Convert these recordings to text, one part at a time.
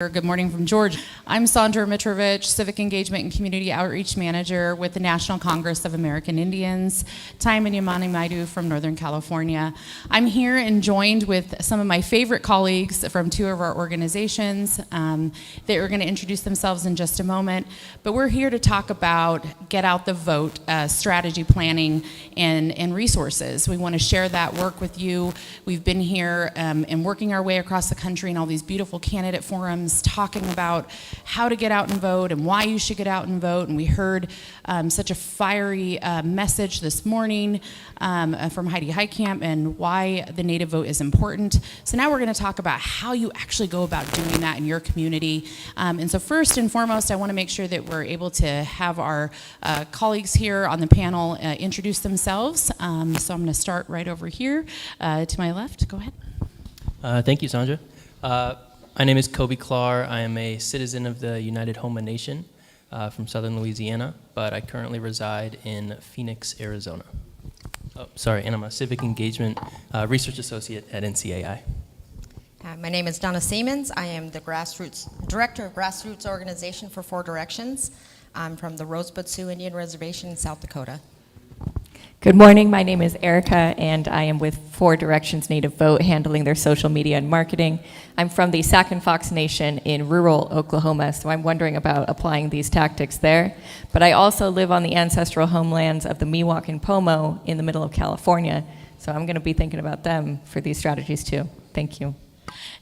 Good morning from Georgia. I'm Sandra Mitrovich, Civic Engagement and Community Outreach Manager with the National Congress of American Indians, Taimani Yamani Maidu from Northern California. I'm here and joined with some of my favorite colleagues from two of our organizations. They are going to introduce themselves in just a moment, but we're here to talk about Get Out the Vote, strategy planning and resources. We want to share that work with you. We've been here and working our way across the country in all these beautiful candidate forums, talking about how to get out and vote and why you should get out and vote. And we heard such a fiery message this morning from Heidi Heitkamp and why the Native vote is important. So now we're going to talk about how you actually go about doing that in your community. And so first and foremost, I want to make sure that we're able to have our colleagues here on the panel introduce themselves. So I'm going to start right over here to my left. Go ahead. Thank you, Sandra. My name is Kobe Clark. I am a citizen of the United Homa Nation from southern Louisiana, but I currently reside in Phoenix, Arizona. And I'm a Civic Engagement Research Associate at NCAI. My name is Donna Siemens. I am the Director of Grassroots Organization for Four Directions. I'm from the Rosebud Sioux Indian Reservation in South Dakota. Good morning, my name is Erica, and I am with Four Directions Native Vote, handling their social media and marketing. I'm from the Sac and Fox Nation in rural Oklahoma, so I'm wondering about applying these tactics there. But I also live on the ancestral homelands of the Miwok and Pomo in the middle of California, so I'm going to be thinking about them for these strategies too. Thank you.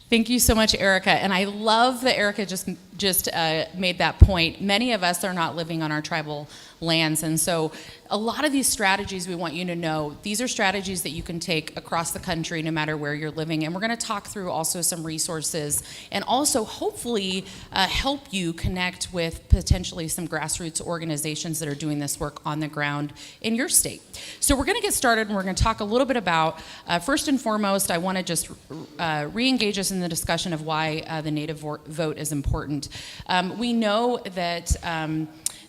Thank you so much, Erica. And I love that Erica just made that point. Many of us are not living on our tribal lands, and so a lot of these strategies, we want you to know, these are strategies that you can take across the country no matter where you're living. And we're going to talk through also some resources and also hopefully help you connect with potentially some grassroots organizations that are doing this work on the ground in your state. So we're going to get started, and we're going to talk a little bit about, first and foremost, I want to just re-engage us in the discussion of why the Native vote is important. We know that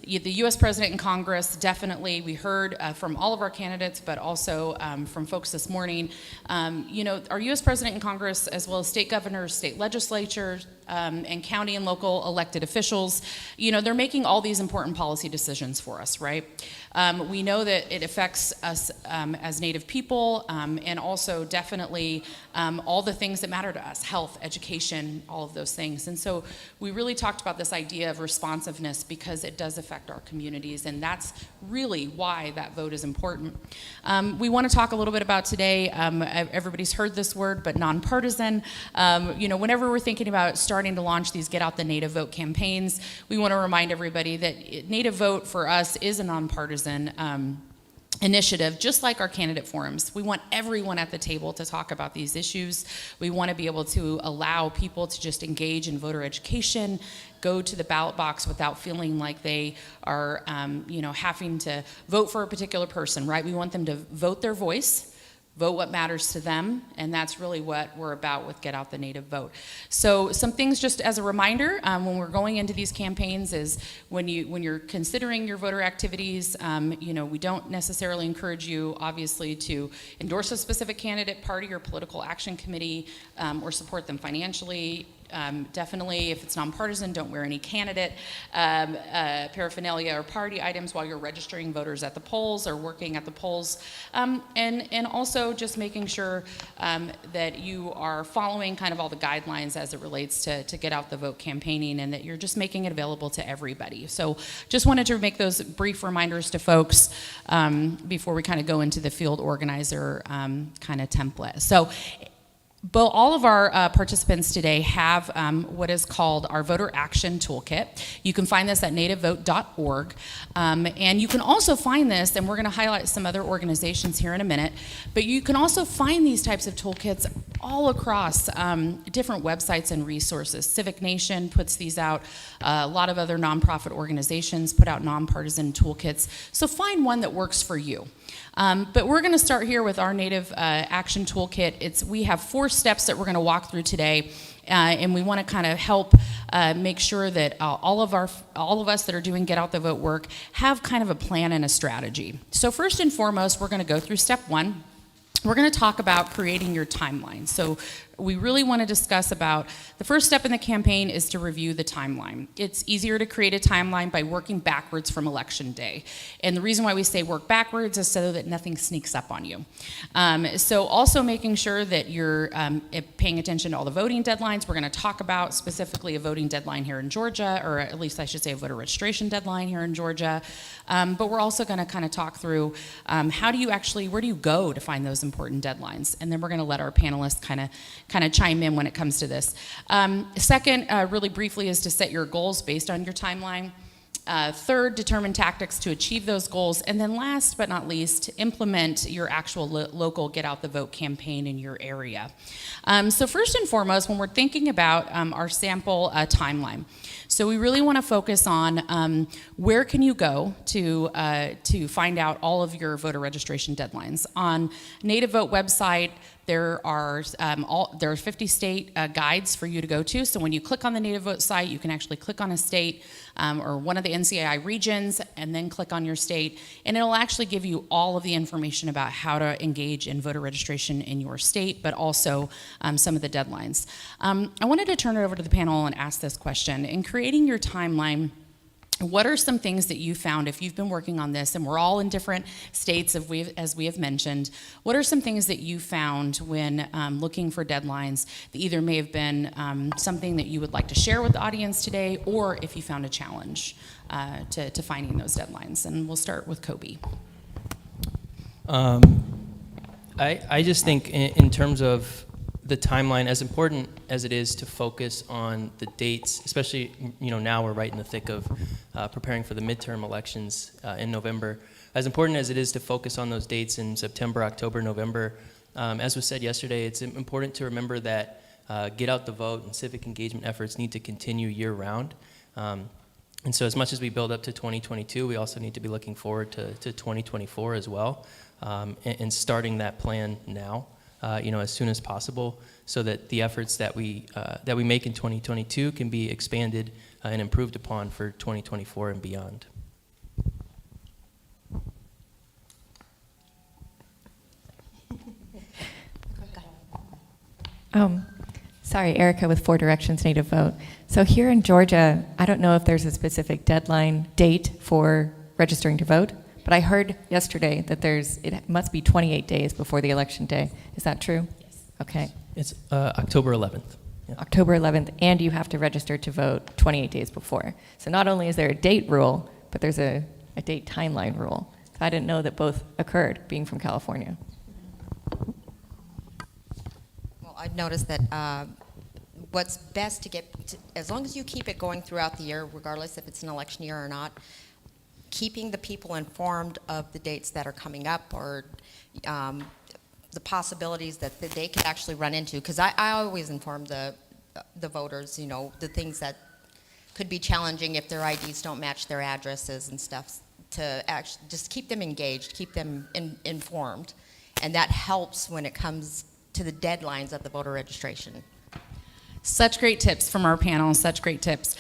the U.S. President and Congress definitely, we heard from all of our candidates, but also from folks this morning, our U.S. President and Congress, as well as state governors, state legislatures, and county and local elected officials, they're making all these important policy decisions for us, right? We know that it affects us as Native people, and also definitely all the things that matter to us, health, education, all of those things. And so we really talked about this idea of responsiveness because it does affect our communities, and that's really why that vote is important. We want to talk a little bit about today, everybody's heard this word, but nonpartisan. Whenever we're thinking about starting to launch these Get Out the Native Vote campaigns, we want to remind everybody that Native Vote for us is a nonpartisan initiative, just like our candidate forums. We want everyone at the table to talk about these issues. We want to be able to allow people to just engage in voter education, go to the ballot box without feeling like they are, having to vote for a particular person, right? We want them to vote their voice, vote what matters to them, and that's really what we're about with Get Out the Native Vote. So some things just as a reminder, when we're going into these campaigns is when you're considering your voter activities, we don't necessarily encourage you, obviously, to endorse a specific candidate, party, or political action committee, or support them financially. Definitely, if it's nonpartisan, don't wear any candidate paraphernalia or party items while you're registering voters at the polls or working at the polls. And also just making sure that you are following kind of all the guidelines as it relates to Get Out the Vote campaigning, and that you're just making it available to everybody. So just wanted to make those brief reminders to folks before we kind of go into the field organizer kind of template. So all of our participants today have what is called our Voter Action Toolkit. You can find this at nativevote.org. And you can also find this, and we're going to highlight some other organizations here in a minute, but you can also find these types of toolkits all across different websites and resources. Civic Nation puts these out. A lot of other nonprofit organizations put out nonpartisan toolkits. So find one that works for you. But we're going to start here with our Native Action Toolkit. We have 4 steps that we're going to walk through today, and we want to kind of help make sure that all of us that are doing Get Out the Vote work have kind of a plan and a strategy. So first and foremost, we're going to go through step 1. We're going to talk about creating your timeline. So we really want to discuss about the first step in the campaign is to review the timeline. It's easier to create a timeline by working backwards from election day. And the reason why we say work backwards is so that nothing sneaks up on you. So also making sure that you're paying attention to all the voting deadlines. We're going to talk about specifically a voting deadline here in Georgia, or at least I should say a voter registration deadline here in Georgia. But we're also going to kind of talk through where do you go to find those important deadlines? And then we're going to let our panelists kind of chime in when it comes to this. Second, really briefly, is to set your goals based on your timeline. Third, determine tactics to achieve those goals. And then last but not least, implement your actual local Get Out the Vote campaign in your area. So first and foremost, when we're thinking about our sample timeline, so we really want to focus on where can you go to find out all of your voter registration deadlines. On Native Vote website, there are 50 state guides for you to go to. So when you click on the Native Vote site, you can actually click on a state or one of the NCAI regions and then click on your state. And it'll actually give you all of the information about how to engage in voter registration in your state, but also some of the deadlines. I wanted to turn it over to the panel and ask this question. In creating your timeline, what are some things that you found, if you've been working on this, and we're all in different states as we have mentioned, what are some things that you found when looking for deadlines that either may have been something that you would like to share with the audience today, or if you found a challenge to finding those deadlines? And we'll start with Kobe. I just think in terms of the timeline, as important as it is to focus on the dates, especially now we're right in the thick of preparing for the midterm elections in November, as important as it is to focus on those dates in September, October, November, as was said yesterday, it's important to remember that Get Out the Vote and civic engagement efforts need to continue year-round. And so as much as we build up to 2022, we also need to be looking forward to 2024 as well, and starting that plan now. As soon as possible, so that the efforts that we make in 2022 can be expanded and improved upon for 2024 and beyond. Sorry, Erica with 4 Directions Native Vote. So here in Georgia, I don't know if there's a specific deadline date for registering to vote, but I heard yesterday that it must be 28 days before the election day. Is that true? Yes. Okay. It's October 11th. Yeah. October 11th, and you have to register to vote 28 days before. So not only is there a date rule, but there's a date timeline rule. I didn't know that both occurred, being from California. Well, I've noticed that what's best to get, as long as you keep it going throughout the year, regardless if it's an election year or not, keeping the people informed of the dates that are coming up, or the possibilities that they could actually run into. Because I always inform the voters, the things that could be challenging if their IDs don't match their addresses and stuff, to actually just keep them engaged, keep them informed. And that helps when it comes to the deadlines of the voter registration. Such great tips from our panel, such great tips.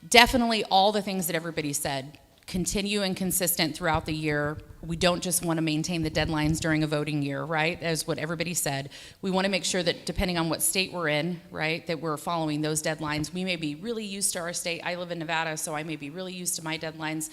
Definitely all the things that everybody said. Continue and consistent throughout the year. We don't just want to maintain the deadlines during a voting year, right? As what everybody said. We want to make sure that depending on what state we're in, right, that we're following those deadlines. We may be really used to our state. I live in Nevada, so I may be really used to my deadlines,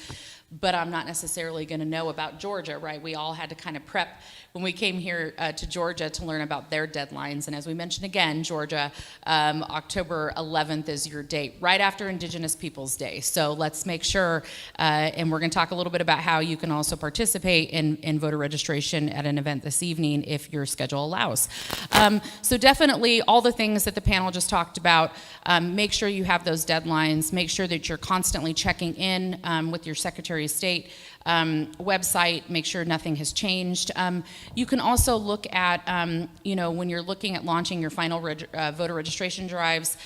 but I'm not necessarily going to know about Georgia, right? We all had to kind of prep when we came here to Georgia to learn about their deadlines. And as we mentioned again, Georgia, October 11th is your date, right after Indigenous Peoples Day. So let's make sure, and we're going to talk a little bit about how you can also participate in voter registration at an event this evening if your schedule allows. So definitely all the things that the panel just talked about, make sure you have those deadlines, make sure that you're constantly checking in with your Secretary of State website, make sure nothing has changed. You can also look at, when you're looking at launching your final voter registration drives,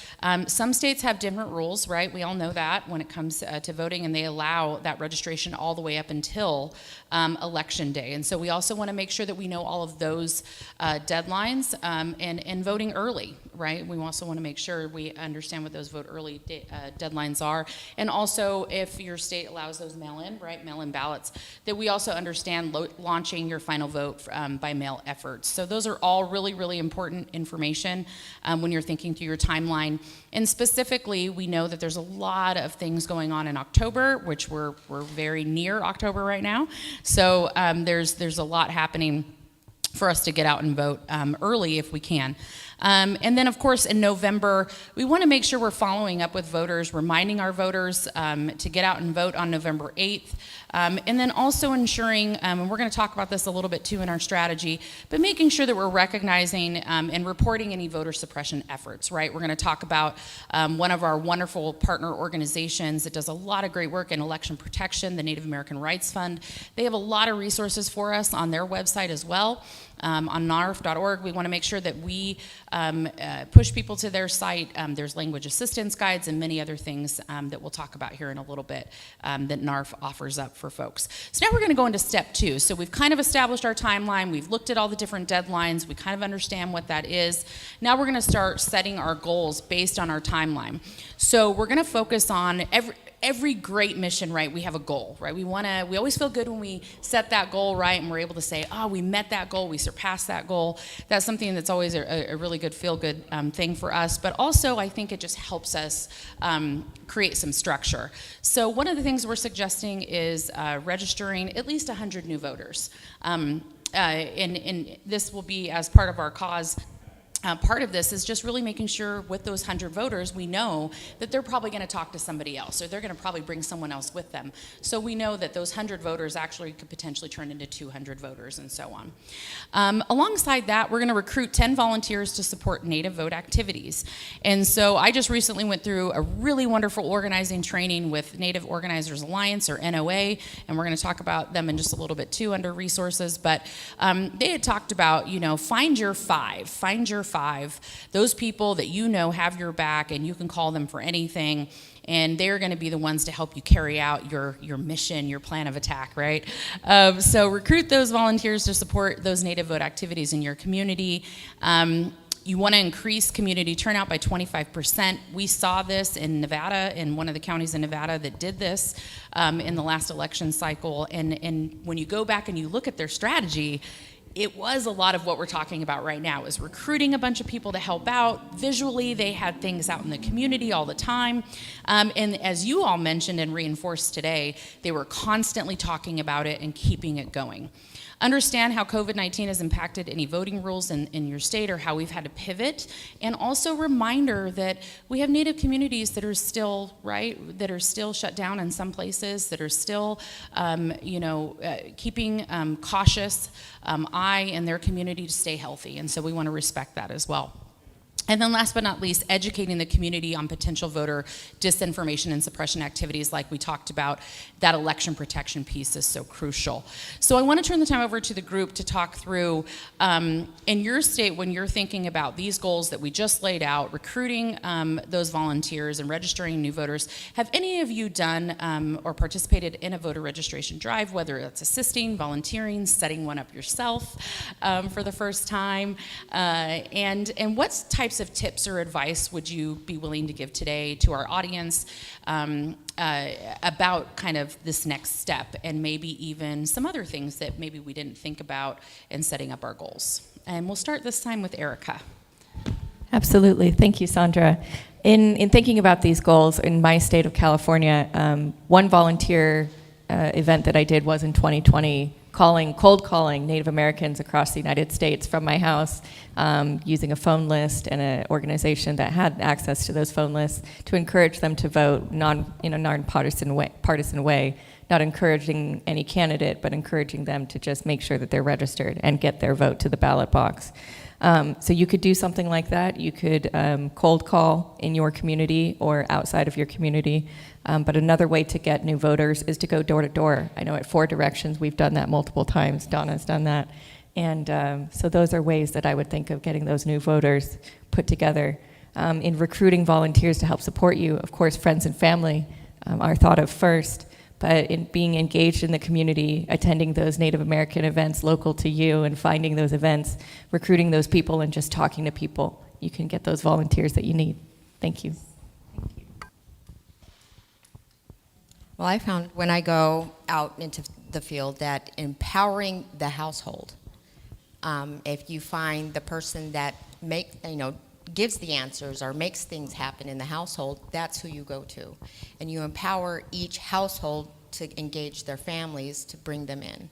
some states have different rules, right? We all know that when it comes to voting, and they allow that registration all the way up until election day. And so we also want to make sure that we know all of those deadlines and voting early, right? We also want to make sure we understand what those vote early deadlines are. And also if your state allows those mail-in, right, mail-in ballots, ballots, that we also understand launching your final vote by mail efforts. So those are all really, really important information when you're thinking through your timeline. And specifically, we know that there's a lot of things going on in October, which we're very near October right now. So there's a lot happening for us to get out and vote early if we can. And then, of course, in November, we want to make sure we're following up with voters, reminding our voters to get out and vote on November 8th. And then also ensuring, and we're going to talk about this a little bit too in our strategy, but making sure that we're recognizing and reporting any voter suppression efforts, right? We're going to talk about one of our wonderful partner organizations that does a lot of great work in election protection, the Native American Rights Fund. They have a lot of resources for us on their website as well. On narf.org, we want to make sure that we push people to their site. There's language assistance guides and many other things that we'll talk about here in a little bit that NARF offers up for folks. So now we're going to go into step 2. So we've kind of established our timeline. We've looked at all the different deadlines. We kind of understand what that is. Now we're going to start setting our goals based on our timeline. So we're going to focus on every great mission, right? We have a goal, right? We always feel good when we set that goal, right? And we're able to say, oh, we met that goal, we surpassed that goal. That's something that's always a really good feel-good thing for us. But also, I think it just helps us create some structure. So one of the things we're suggesting is registering at least 100 new voters. And this will be as part of our cause. Part of this is just really making sure with those 100 voters, we know that they're probably going to talk to somebody else, or they're going to probably bring someone else with them. So we know that those 100 voters actually could potentially turn into 200 voters and so on. Alongside that, we're going to recruit 10 volunteers to support Native vote activities. And so I just recently went through a really wonderful organizing training with Native Organizers Alliance, or NOA, and we're going to talk about them in just a little bit too under resources. But they had talked about, find your five, those people that you know have your back and you can call them for anything, and they're going to be the ones to help you carry out your mission, your plan of attack, right? So recruit those volunteers to support those Native vote activities in your community. You want to increase community turnout by 25%. We saw this in Nevada, in one of the counties in Nevada that did this in the last election cycle. And when you go back and you look at their strategy, it was a lot of what we're talking about right now, is recruiting a bunch of people to help out. Visually, they had things out in the community all the time. And as you all mentioned and reinforced today, they were constantly talking about it and keeping it going. Understand how COVID-19 has impacted any voting rules in your state, or how we've had to pivot. And also reminder that we have Native communities that are still, that are still shut down in some places, that are still, keeping cautious eye in their community to stay healthy. And so we want to respect that as well. And then last but not least, educating the community on potential voter disinformation and suppression activities like we talked about. That election protection piece is so crucial. So I want to turn the time over to the group to talk through, in your state, when you're thinking about these goals that we just laid out, recruiting those volunteers and registering new voters, have any of you done or participated in a voter registration drive, whether that's assisting, volunteering, setting one up yourself for the first time? And what types of tips or advice would you be willing to give today to our audience about kind of this next step, and maybe even some other things that maybe we didn't think about in setting up our goals? And we'll start this time with Erica. Absolutely. Thank you, Sandra. In thinking about these goals in my state of California, one volunteer event that I did was in 2020, cold calling Native Americans across the United States from my house, using a phone list and an organization that had access to those phone lists to encourage them to vote in a non-partisan way, not encouraging any candidate, but encouraging them to just make sure that they're registered and get their vote to the ballot box. So you could do something like that. You could cold call in your community or outside of your community. But another way to get new voters is to go door to door. I know at 4 Directions we've done that multiple times. Donna's done that. And so those are ways that I would think of getting those new voters put together. In recruiting volunteers to help support you, of course, friends and family are thought of first. But in being engaged in the community, attending those Native American events local to you and finding those events, recruiting those people and just talking to people, you can get those volunteers that you need. Thank you. Well, I found when I go out into the field that empowering the household. If you find the person that gives the answers or makes things happen in the household, that's who you go to. And you empower each household to engage their families to bring them in.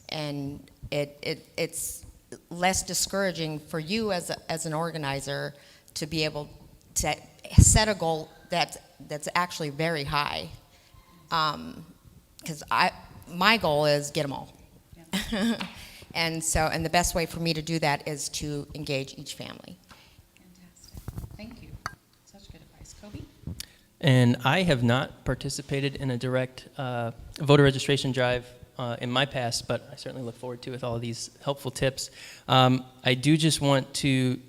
And it's less discouraging for you as an organizer to be able to set a goal that's actually very high. Because my goal is get them all. Yeah. And the best way for me to do that is to engage each family. Fantastic. Thank you. Such good advice. Kobe? And I have not participated in a direct voter registration drive in my past, but I certainly look forward to with all of these helpful tips. I do just want to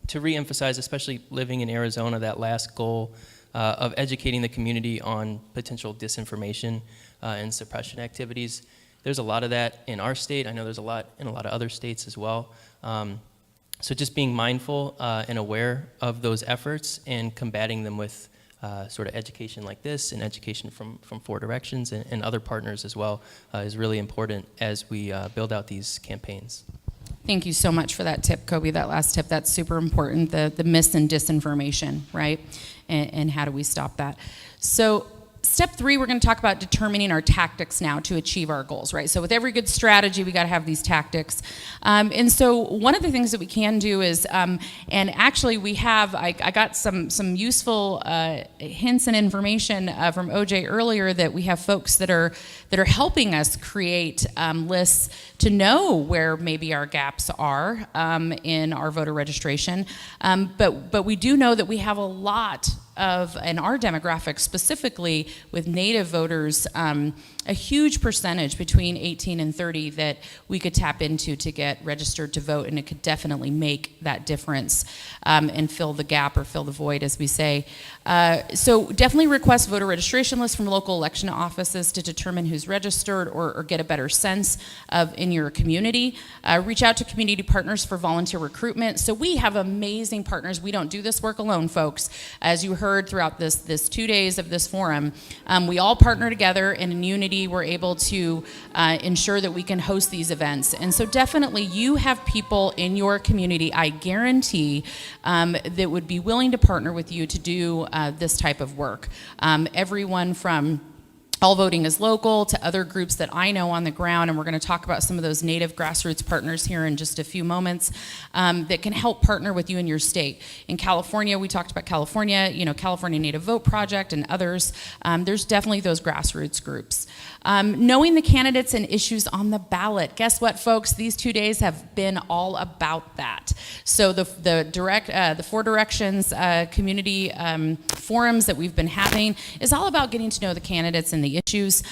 reemphasize, especially living in Arizona, that last goal of educating the community on potential disinformation and suppression activities. There's a lot of that in our state. I know there's a lot in a lot of other states as well. So just being mindful and aware of those efforts and combating them with sort of education like this and education from Four Directions and other partners as well is really important as we build out these campaigns. Thank you so much for that tip, Kobe, that last tip. That's super important, the mis and disinformation, right? And how do we stop that? So step 3, we're going to talk about determining our tactics now to achieve our goals, right? So with every good strategy, we got to have these tactics. And so one of the things that we can do is, and actually we have, I got some useful hints and information from OJ earlier that we have folks that are helping us create lists to know where maybe our gaps are in our voter registration. But we do know that we have a lot of, in our demographic specifically with Native voters, a huge percentage between 18 and 30 that we could tap into to get registered to vote, and it could definitely make that difference and fill the gap or fill the void, as we say. So definitely request voter registration lists from local election offices to determine who's registered or get a better sense of in your community. Reach out to community partners for volunteer recruitment. So we have amazing partners. We don't do this work alone, folks. As you heard throughout this 2 days of this forum, we all partner together, and in unity we're able to ensure that we can host these events. And so definitely you have people in your community, I guarantee, that would be willing to partner with you to do this type of work. Everyone from All Voting is Local to other groups that I know on the ground, and we're going to talk about some of those Native grassroots partners here in just a few moments that can help partner with you in your state. In California, we talked about California, California Native Vote Project and others. There's definitely those grassroots groups. Knowing the candidates and issues on the ballot. Guess what, folks? These 2 days have been all about that. So the Four Directions community forums that we've been having is all about getting to know the candidates and the issues.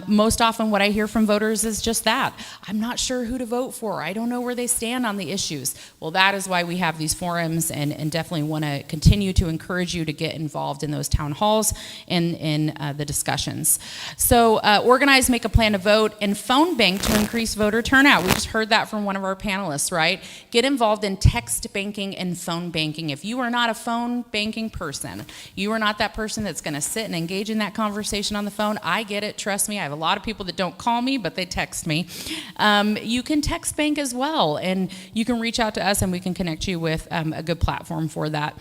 Most often what I hear from voters is just that. I'm not sure who to vote for. I don't know where they stand on the issues. Well, that is why we have these forums, and definitely want to continue to encourage you to get involved in those town halls and in the discussions. So organize, make a plan to vote, and phone bank to increase voter turnout. We just heard that from one of our panelists, right? Get involved in text banking and phone banking. If you are not a phone banking person, you are not that person that's going to sit and engage in that conversation on the phone. I get it, trust me. I have a lot of people that don't call me, but they text me. You can text bank as well, and you can reach out to us and we can connect you with a good platform for that.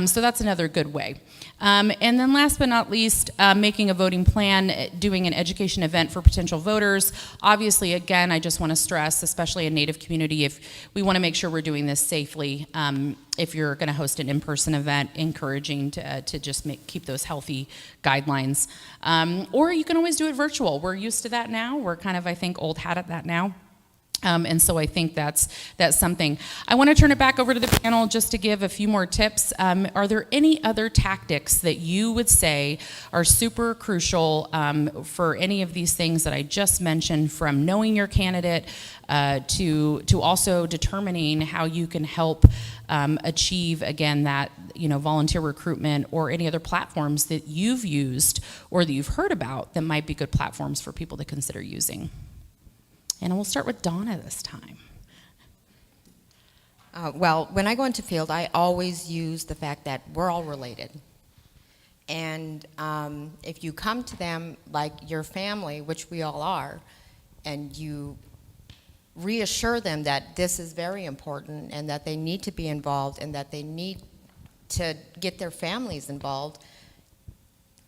So that's another good way. And then last but not least, making a voting plan, doing an education event for potential voters. Obviously, again, I just want to stress, especially in Native community, if we want to make sure we're doing this safely. If you're going to host an in-person event, encouraging to just keep those healthy guidelines. Or you can always do it virtual. We're used to that now. We're kind of, I think, old hat at that now. And so I think that's something. I want to turn it back over to the panel just to give a few more tips. Are there any other tactics that you would say are super crucial for any of these things that I just mentioned, from knowing your candidate to also determining how you can help achieve, again, that volunteer recruitment, or any other platforms that you've used or that you've heard about that might be good platforms for people to consider using? And we'll start with Donna this time. Well, when I go into field, I always use the fact that we're all related. And if you come to them like your family, which we all are, and you reassure them that this is very important and that they need to be involved and that they need to get their families involved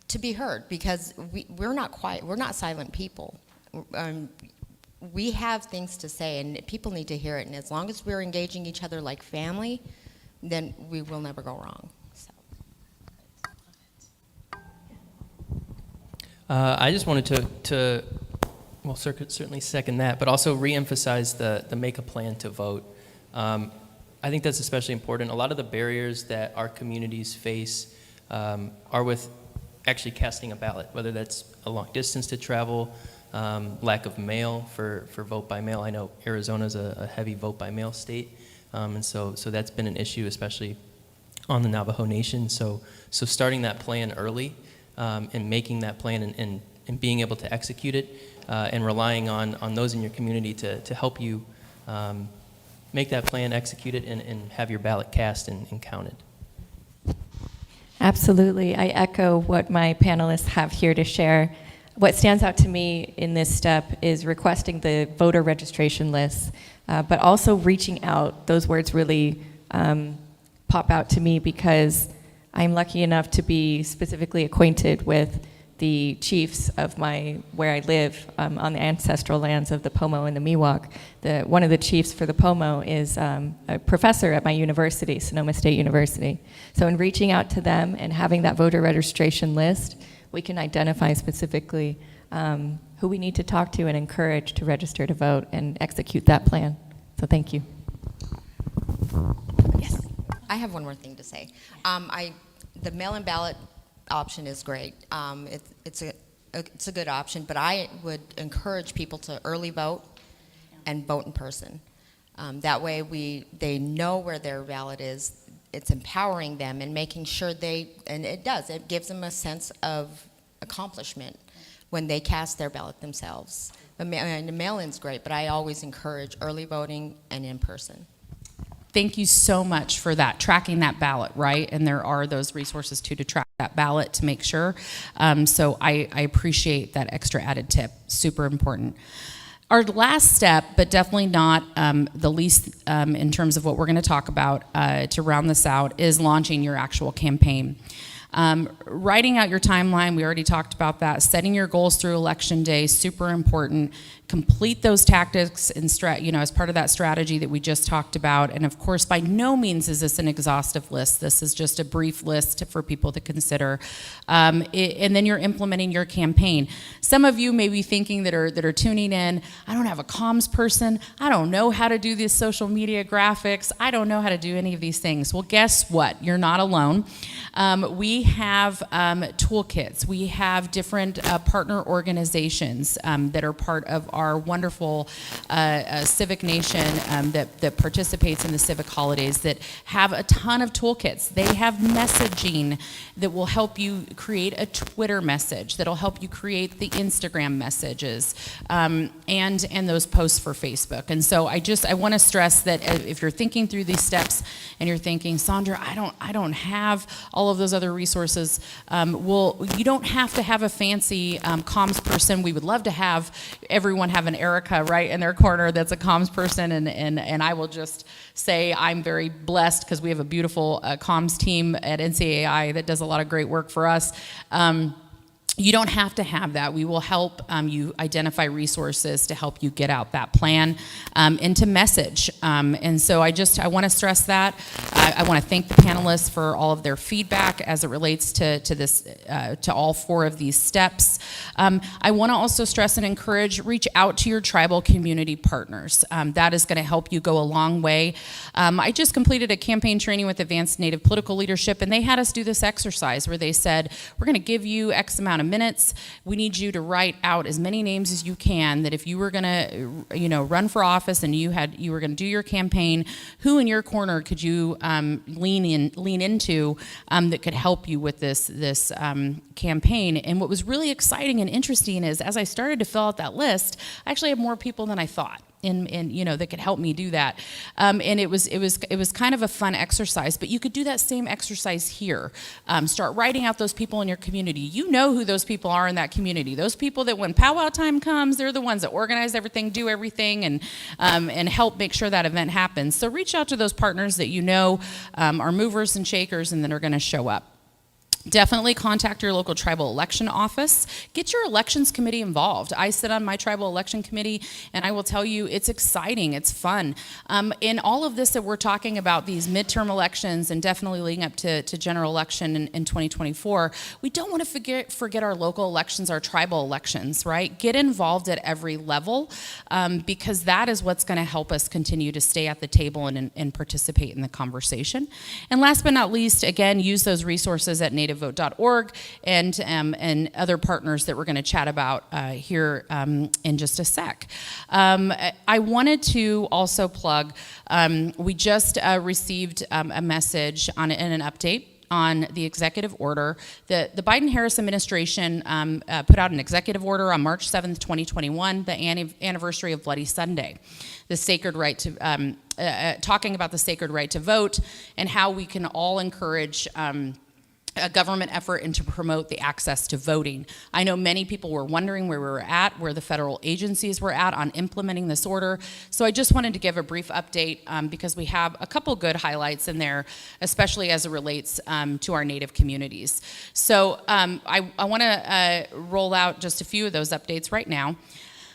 to be heard, because we're not quiet, we're not silent people. We have things to say and people need to hear it, and as long as we're engaging each other like family, then we will never go wrong. So. I just wanted to well, certainly second that, but also reemphasize the make a plan to vote. I think that's especially important. A lot of the barriers that our communities face are with actually casting a ballot, whether that's a long distance to travel, lack of mail for vote by mail. I know Arizona's a heavy vote by mail state, and so that's been an issue, especially on the Navajo Nation. So starting that plan early and making that plan and being able to execute it and relying on those in your community to help you make that plan, execute it, and have your ballot cast and counted. Absolutely. I echo what my panelists have here to share. What stands out to me in this step is requesting the voter registration lists, but also reaching out. Those words really pop out to me because I'm lucky enough to be specifically acquainted with the chiefs of where I live on the ancestral lands of the Pomo and the Miwok. One of the chiefs for the Pomo is a professor at my university, Sonoma State University. So in reaching out to them and having that voter registration list, we can identify specifically who we need to talk to and encourage to register to vote and execute that plan. So thank you. Yes, I have one more thing to say. The mail-in ballot option is great. It's a good option, but I would encourage people to early vote and vote in person. That way they know where their ballot is. It's empowering them and making sure it gives them a sense of accomplishment when they cast their ballot themselves. The mail-in's great, but I always encourage early voting and in person. Thank you so much for that, tracking that ballot, right? And there are those resources too to track that ballot to make sure. So I appreciate that extra added tip, super important. Our last step, but definitely not the least in terms of what we're gonna talk about to round this out, is launching your actual campaign. Writing out your timeline, we already talked about that. Setting your goals through election day, super important. Complete those tactics and as part of that strategy that we just talked about. And of course, by no means is this an exhaustive list. This is just a brief list for people to consider. And then you're implementing your campaign. Some of you may be thinking that are tuning in, I don't have a comms person. I don't know how to do these social media graphics. I don't know how to do any of these things. Well, guess what? You're not alone. We have toolkits. We have different partner organizations that are part of our wonderful civic nation that participates in the civic holidays that have a ton of toolkits. They have messaging that will help you create a Twitter message, that'll help you create the Instagram messages, and those posts for Facebook. And so I want to stress that if you're thinking through these steps and you're thinking, Sandra, I don't have all of those other resources, well, you don't have to have a fancy comms person. We would love to have everyone have an Erica right in their corner that's a comms person, and I will just say I'm very blessed because we have a beautiful comms team at NCAI that does a lot of great work for us. You don't have to have that. We will help you identify resources to help you get out that plan and to message. And so I want to stress that. I want to thank the panelists for all of their feedback as it relates to this, to all four of these steps. I want to also stress and encourage, reach out to your tribal community partners. That is going to help you go a long way. I just completed a campaign training with Advanced Native Political Leadership, and they had us do this exercise where they said, we're going to give you X amount of minutes. We need you to write out as many names as you can, that if you were going to run for office and you were going to do your campaign, who in your corner could you lean into that could help you with this campaign. And what was really exciting and interesting is as I started to fill out that list, I actually had more people than I thought. that could help me do that. And it was kind of a fun exercise, but you could do that same exercise here. Start writing out those people in your community. You know who those people are in that community. Those people that when powwow time comes, they're the ones that organize everything, do everything, and help make sure that event happens. So reach out to those partners that you know are movers and shakers and that are going to show up. Definitely contact your local tribal election office. Get your elections committee involved. I sit on my tribal election committee, and I will tell you, it's exciting, it's fun. In all of this that we're talking about, these midterm elections and definitely leading up to general election in 2024, we don't want to forget our local elections, our tribal elections, right? Get involved at every level, because that is what's going to help us continue to stay at the table and participate in the conversation. And last but not least, again, use those resources at nativevote.org and other partners that we're going to chat about here in just a sec. I wanted to also plug, we just received a message and an update on the executive order. The Biden-Harris administration put out an executive order on March 7th, 2021, the anniversary of Bloody Sunday, the sacred right to, talking about the sacred right to vote and how we can all encourage a government effort and to promote the access to voting. I know many people were wondering where we were at, where the federal agencies were at on implementing this order. So I just wanted to give a brief update because we have a couple good highlights in there, especially as it relates to our Native communities. So I want to roll out just a few of those updates right now.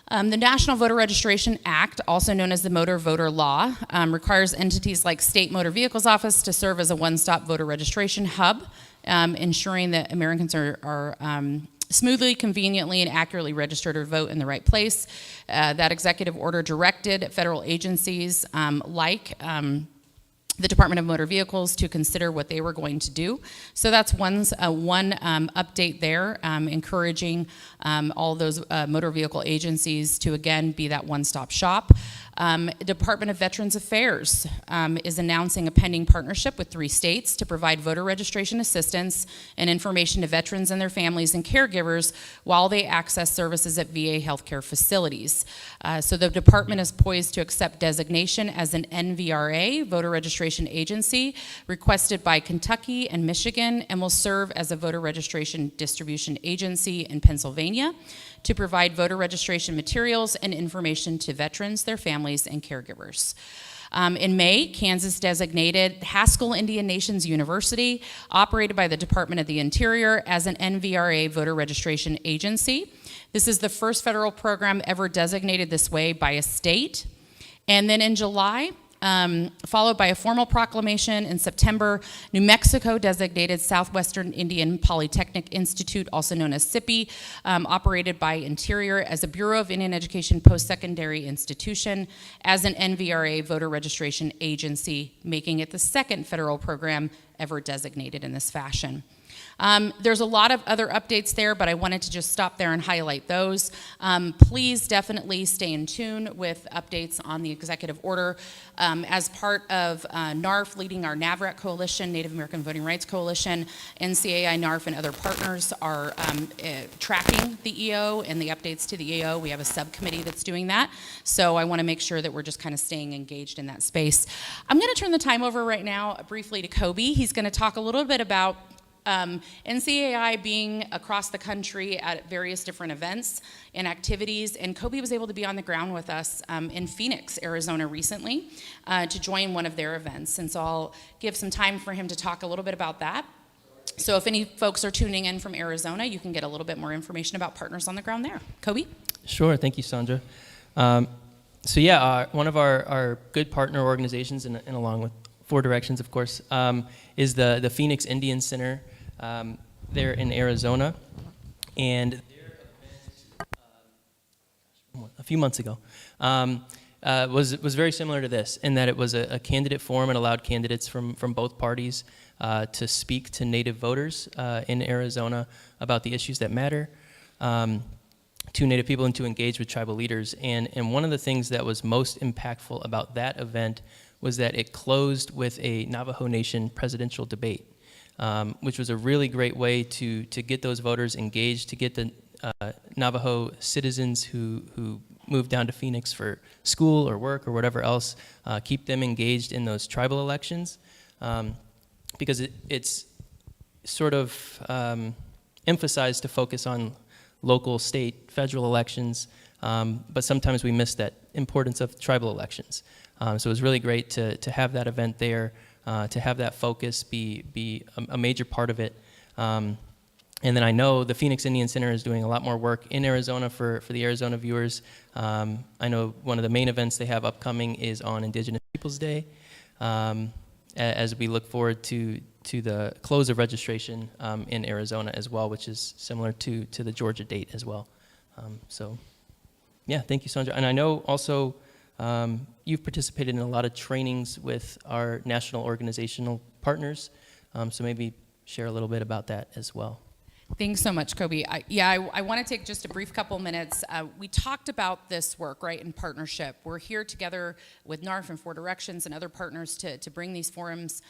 The National Voter Registration Act, also known as the Motor Voter Law, requires entities like State Motor Vehicles Office to serve as a one-stop voter registration hub, ensuring that Americans are smoothly, conveniently, and accurately registered or vote in the right place. That executive order directed federal agencies like the Department of Motor Vehicles to consider what they were going to do. So that's one update there, encouraging all those motor vehicle agencies to, again, be that one-stop shop. Department of Veterans Affairs is announcing a pending partnership with 3 states to provide voter registration assistance and information to veterans and their families and caregivers while they access services at VA healthcare facilities. So the department is poised to accept designation as an NVRA, voter registration agency, requested by Kentucky and Michigan, and will serve as a voter registration distribution agency in Pennsylvania to provide voter registration materials and information to veterans, their families, and caregivers. In May, Kansas designated Haskell Indian Nations University, operated by the Department of the Interior, as an NVRA voter registration agency. This is the first federal program ever designated this way by a state. And then in July, followed by a formal proclamation in September, New Mexico designated Southwestern Indian Polytechnic Institute, also known as SIPI, operated by Interior, as a Bureau of Indian Education post-secondary institution, as an NVRA voter registration agency, making it the second federal program ever designated in this fashion. There's a lot of other updates there, but I wanted to just stop there and highlight those. Please definitely stay in tune with updates on the executive order. As part of NARF leading our NAVRAC coalition, Native American Voting Rights Coalition, NCAI, NARF, and other partners are tracking the EO and the updates to the EO. We have a subcommittee that's doing that. So I want to make sure that we're just kind of staying engaged in that space. I'm going to turn the time over right now briefly to Kobe. He's going to talk a little bit about NCAI being across the country at various different events and activities, and Kobe was able to be on the ground with us in Phoenix, Arizona recently to join one of their events, and so I'll give some time for him to talk a little bit about that. So if any folks are tuning in from Arizona, you can get a little bit more information about partners on the ground there. Kobe? Sure, thank you, Sandra. So yeah, one of our good partner organizations, and along with 4 Directions, of course, is the Phoenix Indian Center there in Arizona. And their event a few months ago was very similar to this, in that it was a candidate forum and allowed candidates from both parties to speak to Native voters in Arizona about the issues that matter to Native people and to engage with tribal leaders. And one of the things that was most impactful about that event was that it closed with a Navajo Nation presidential debate, which was a really great way to get those voters engaged, to get the Navajo citizens who move down to Phoenix for school or work or whatever else, keep them engaged in those tribal elections, because it's sort of emphasized to focus on local, state, federal elections, but sometimes we miss that importance of tribal elections. So it was really great to have that event there, to have that focus be a major part of it. And then I know the Phoenix Indian Center is doing a lot more work in Arizona for the Arizona viewers. I know one of the main events they have upcoming is on Indigenous Peoples Day, as we look forward to the close of registration in Arizona as well, which is similar to the Georgia date as well. So, yeah, thank you, Sandra. And I know also you've participated in a lot of trainings with our national organizational partners, so maybe share a little bit about that as well. Thanks so much, Kobe. I want to take just a brief couple minutes. We talked about this work, right, in partnership. We're here together with NARF and Four Directions and other partners to bring these forums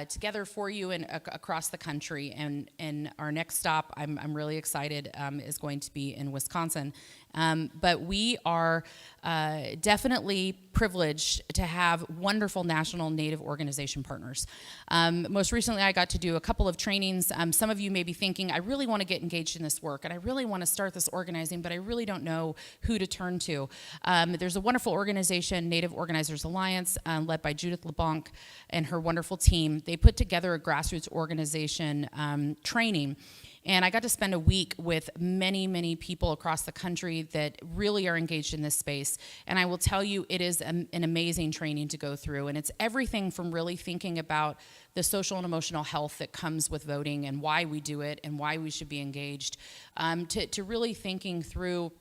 together for you and across the country. And our next stop, I'm really excited, is going to be in Wisconsin. But we are definitely privileged to have wonderful national Native organization partners. Most recently, I got to do a couple of trainings. Some of you may be thinking, I really want to get engaged in this work, and I really want to start this organizing, but I really don't know who to turn to. There's a wonderful organization, Native Organizers Alliance, led by Judith LeBlanc and her wonderful team. They put together a grassroots organization training. And I got to spend a week with many, many people across the country that really are engaged in this space. And I will tell you, it is an amazing training to go through. And it's everything from really thinking about the social and emotional health that comes with voting and why we do it and why we should be engaged, to really thinking through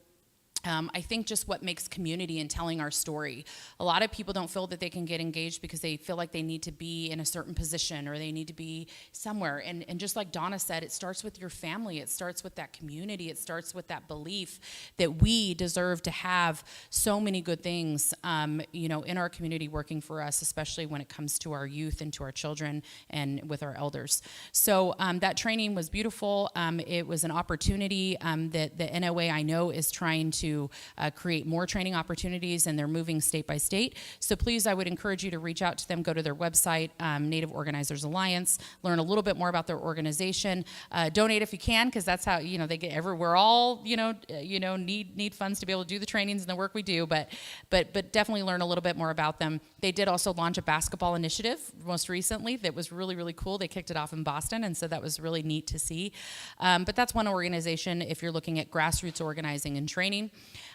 I think just what makes community and telling our story. A lot of people don't feel that they can get engaged because they feel like they need to be in a certain position or they need to be somewhere. And just like Donna said, it starts with your family. It starts with that community. It starts with that belief that we deserve to have so many good things, in our community working for us, especially when it comes to our youth and to our children and with our elders. So that training was beautiful. It was an opportunity that the NOA, I know, is trying to create more training opportunities, and they're moving state by state. So please, I would encourage you to reach out to them, go to their website, Native Organizers Alliance, learn a little bit more about their organization, donate if you can, because that's how, they get we're all, need funds to be able to do the trainings and the work we do, but definitely learn a little bit more about them. They did also launch a basketball initiative most recently that was really, really cool. They kicked it off in Boston, and so that was really neat to see. But that's one organization if you're looking at grassroots organizing and training.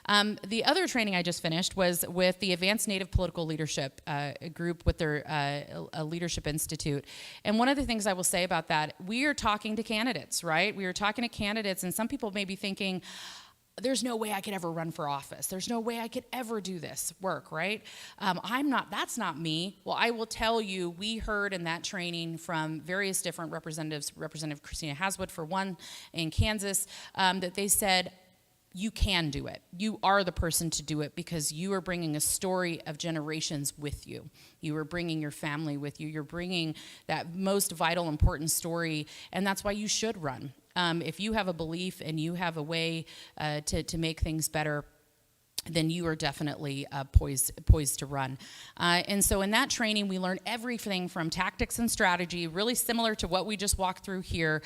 The other training I just finished was with the Advanced Native Political Leadership group with their Leadership Institute. And one of the things I will say about that, we are talking to candidates, right? We are talking to candidates, and some people may be thinking, there's no way I could ever run for office. There's no way I could ever do this work, right? That's not me. Well, I will tell you, we heard in that training from various different representatives, Representative Christina Haswood for one in Kansas, that they said, you can do it. You are the person to do it because you are bringing a story of generations with you. You are bringing your family with you. You're bringing that most vital, important story, and that's why you should run. If you have a belief and you have a way to make things better, then you are definitely poised to run. And so in that training, we learned everything from tactics and strategy, really similar to what we just walked through here.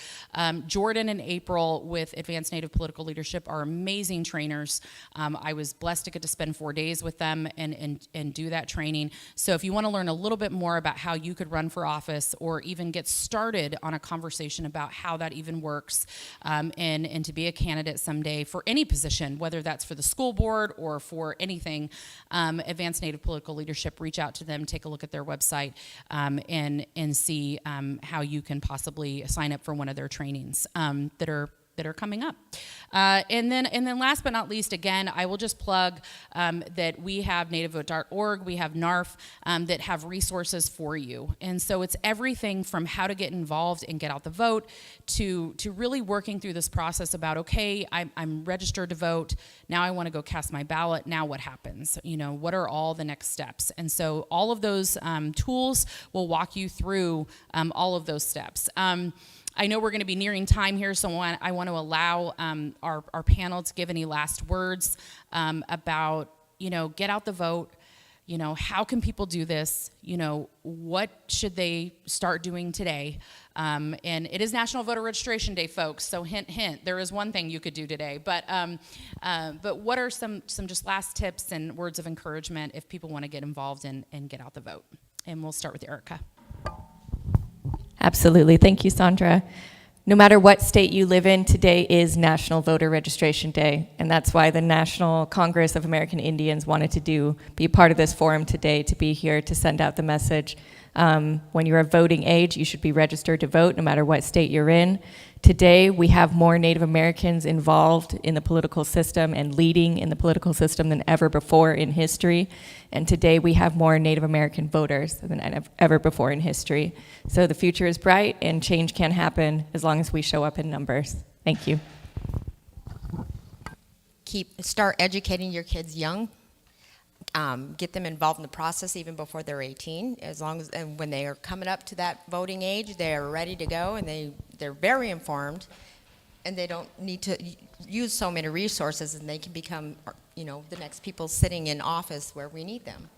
Jordan and April with Advanced Native Political Leadership are amazing trainers. I was blessed to get to spend 4 days with them and do that training. So if you want to learn a little bit more about how you could run for office or even get started on a conversation about how that even works, and to be a candidate someday for any position, whether that's for the school board or for anything, Advanced Native Political Leadership, reach out to them, take a look at their website, and see how you can possibly sign up for one of their trainings that are coming up. And then last but not least, again, I will just plug that we have nativevote.org, we have NARF that have resources for you. And so it's everything from how to get involved and get out the vote to really working through this process about, okay, I'm registered to vote, now I want to go cast my ballot, now what happens? What are all the next steps? And so all of those tools will walk you through all of those steps. I know we're going to be nearing time here, so I want to allow our panel to give any last words about, get out the vote. How can people do this? What should they start doing today? And it is National Voter Registration Day, folks, so hint, hint, there is one thing you could do today. But what are some just last tips and words of encouragement if people want to get involved and get out the vote? And we'll start with Erica. Absolutely. Thank you, Sandra. No matter what state you live in, today is National Voter Registration Day, and that's why the National Congress of American Indians wanted to be a part of this forum today, to be here to send out the message. When you're of voting age, you should be registered to vote no matter what state you're in. Today, we have more Native Americans involved in the political system and leading in the political system than ever before in history. And today, we have more Native American voters than ever before in history. So the future is bright, and change can happen as long as we show up in numbers. Thank you. Start educating your kids young. Get them involved in the process even before they're 18. And when they are coming up to that voting age, they are ready to go, and they're very informed, and they don't need to use so many resources, and they can become, the next people sitting in office where we need them.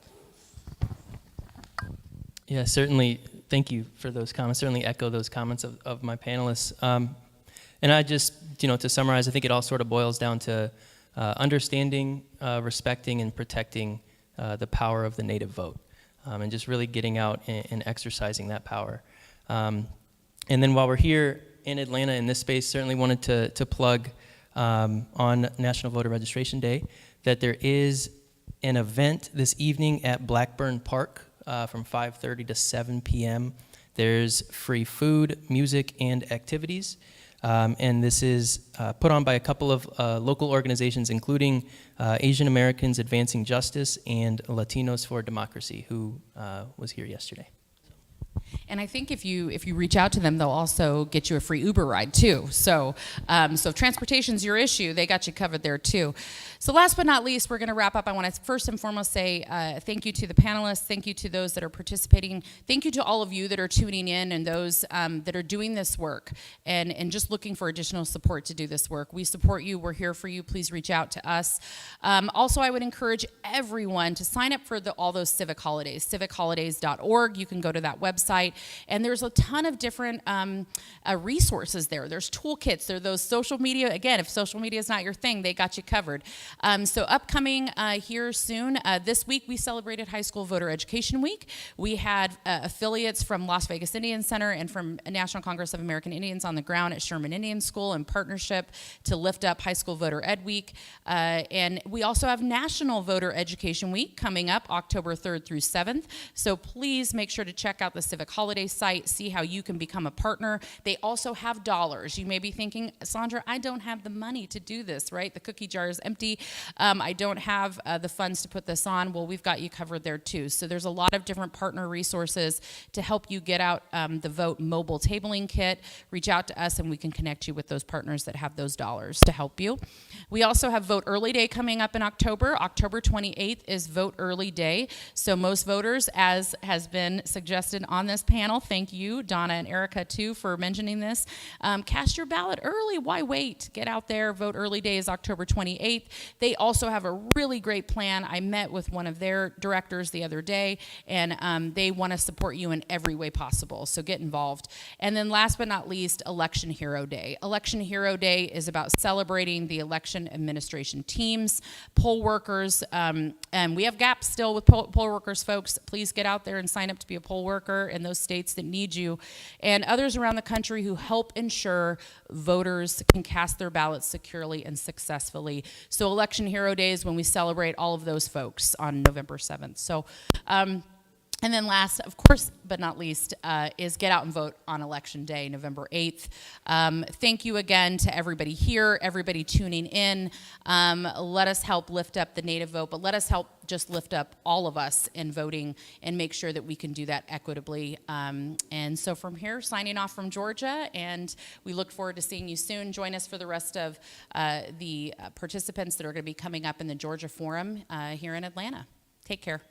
Yeah, certainly. Thank you for those comments. Certainly echo those comments of my panelists. And I just, to summarize, I think it all sort of boils down to understanding, respecting, and protecting the power of the Native vote, and just really getting out and exercising that power. And then while we're here in Atlanta in this space, certainly wanted to plug on National Voter Registration Day that there is an event this evening at Blackburn Park from 5:30 to 7 p.m. There's free food, music, and activities. And this is put on by a couple of local organizations, including Asian Americans Advancing Justice and Latinos for Democracy, who was here yesterday. And I think if you reach out to them, they'll also get you a free Uber ride too. So if transportation's your issue, they got you covered there too. So last but not least, we're going to wrap up. I want to first and foremost say thank you to the panelists, thank you to those that are participating, thank you to all of you that are tuning in and those that are doing this work and just looking for additional support to do this work. We support you. We're here for you. Please reach out to us. Also, I would encourage everyone to sign up for all those civic holidays, civicholidays.org. You can go to that website, and there's a ton of different resources there. There's toolkits. There are those social media. Again, if social media is not your thing, they got you covered. So upcoming here soon, this week we celebrated High School Voter Education Week. We had affiliates from Las Vegas Indian Center and from National Congress of American Indians on the ground at Sherman Indian School in partnership to lift up High School Voter Ed Week. And we also have National Voter Education Week coming up October 3rd through 7th. So please make sure to check out the Civic Holiday site, see how you can become a partner. They also have dollars. You may be thinking, Sandra, I don't have the money to do this, right? The cookie jar is empty. I don't have the funds to put this on. Well, we've got you covered there too. So there's a lot of different partner resources to help you get out the Vote mobile tabling kit. Reach out to us and we can connect you with those partners that have those dollars to help you. We also have Vote Early Day coming up in October. October 28th is Vote Early Day. So most voters, as has been suggested on this panel, thank you, Donna and Erica too, for mentioning this. Cast your ballot early. Why wait? Get out there. Vote Early Day is October 28th. They also have a really great plan. I met with one of their directors the other day, and they want to support you in every way possible. So get involved. And then last but not least, Election Hero Day. Election Hero Day is about celebrating the election administration teams, poll workers, and we have gaps still with poll workers, folks. Please get out there and sign up to be a poll worker in those states that need you, and others around the country who help ensure voters can cast their ballots securely and successfully. So Election Hero Day is when we celebrate all of those folks on November 7th. So, and then last, of course, but not least, is get out and vote on Election Day, November 8th. Thank you again to everybody here, everybody tuning in. Let us help lift up the Native vote, but let us help just lift up all of us in voting and make sure that we can do that equitably. And so from here, signing off from Georgia, and we look forward to seeing you soon. Join us for the rest of the participants that are going to be coming up in the Georgia Forum here in Atlanta. Take care.